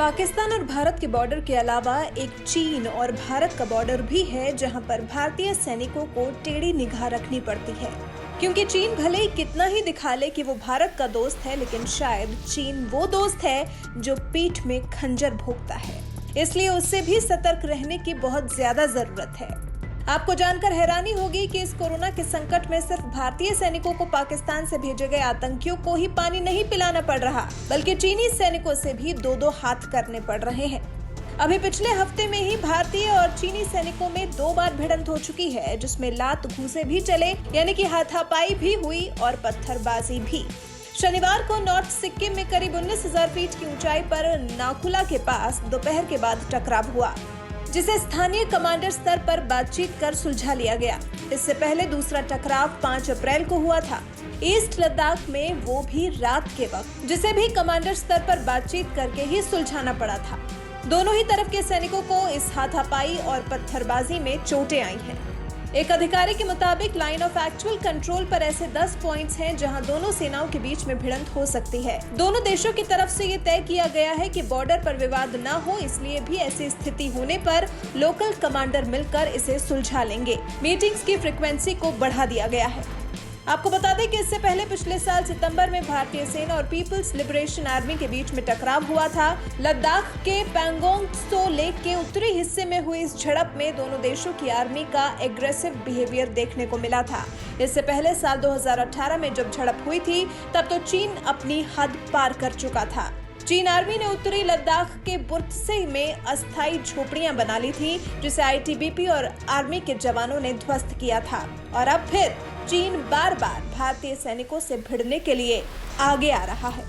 पाकिस्तान और भारत के बॉर्डर के अलावा एक चीन और भारत का बॉर्डर भी है जहां पर भारतीय सैनिकों को टेढ़ी निगाह रखनी पड़ती है, क्योंकि चीन भले ही कितना ही दिखा ले कि वो भारत का दोस्त है, लेकिन शायद चीन वो दोस्त है जो पीठ में खंजर भोंकता है। इसलिए उससे भी सतर्क रहने की बहुत ज्यादा जरूरत है। आपको जानकर हैरानी होगी कि इस कोरोना के संकट में सिर्फ भारतीय सैनिकों को पाकिस्तान से भेजे गए आतंकियों को ही पानी नहीं पिलाना पड़ रहा, बल्कि चीनी सैनिकों से भी दो दो हाथ करने पड़ रहे हैं। अभी पिछले हफ्ते में ही भारतीय और चीनी सैनिकों में 2 बार भिड़ंत हो चुकी है, जिसमें लात घूंसे भी चले, यानी कि हाथापाई भी हुई और पत्थरबाजी भी। शनिवार को नॉर्थ सिक्किम में करीब 19,000 फीट की ऊंचाई पर नाकुला के पास दोपहर के बाद टकराव हुआ, जिसे स्थानीय कमांडर स्तर पर बातचीत कर सुलझा लिया गया। इससे पहले दूसरा टकराव 5 अप्रैल को हुआ था, ईस्ट लद्दाख में, वो भी रात के वक्त, जिसे भी कमांडर स्तर पर बातचीत करके ही सुलझाना पड़ा था। दोनों ही तरफ के सैनिकों को इस हाथापाई और पत्थरबाजी में चोटें आई हैं। एक अधिकारी के मुताबिक लाइन ऑफ एक्चुअल कंट्रोल पर ऐसे 10 पॉइंट्स हैं जहां दोनों सेनाओं के बीच में भिड़ंत हो सकती है। दोनों देशों की तरफ से ये तय किया गया है कि बॉर्डर पर विवाद न हो, इसलिए भी ऐसी स्थिति होने पर लोकल कमांडर मिलकर इसे सुलझा लेंगे। मीटिंग्स की फ्रीक्वेंसी को बढ़ा दिया गया है। आपको बता दें कि इससे पहले पिछले साल सितंबर में भारतीय सेना और पीपल्स लिबरेशन आर्मी के बीच में टकराव हुआ था। लद्दाख के पैंगोंग त्सो लेक के उत्तरी हिस्से में हुई इस झड़प में दोनों देशों की आर्मी का एग्रेसिव बिहेवियर देखने को मिला था। इससे पहले साल 2018 में जब झड़प हुई थी, तब तो चीन अपनी हद पार कर चुका था। चीन आर्मी ने उत्तरी लद्दाख के बुर्तसे में अस्थायी झोपड़ियां बना ली थी, जिसे आईटीबीपी और आर्मी के जवानों ने ध्वस्त किया था। और अब फिर चीन बार बार भारतीय सैनिकों से भिड़ने के लिए आगे आ रहा है।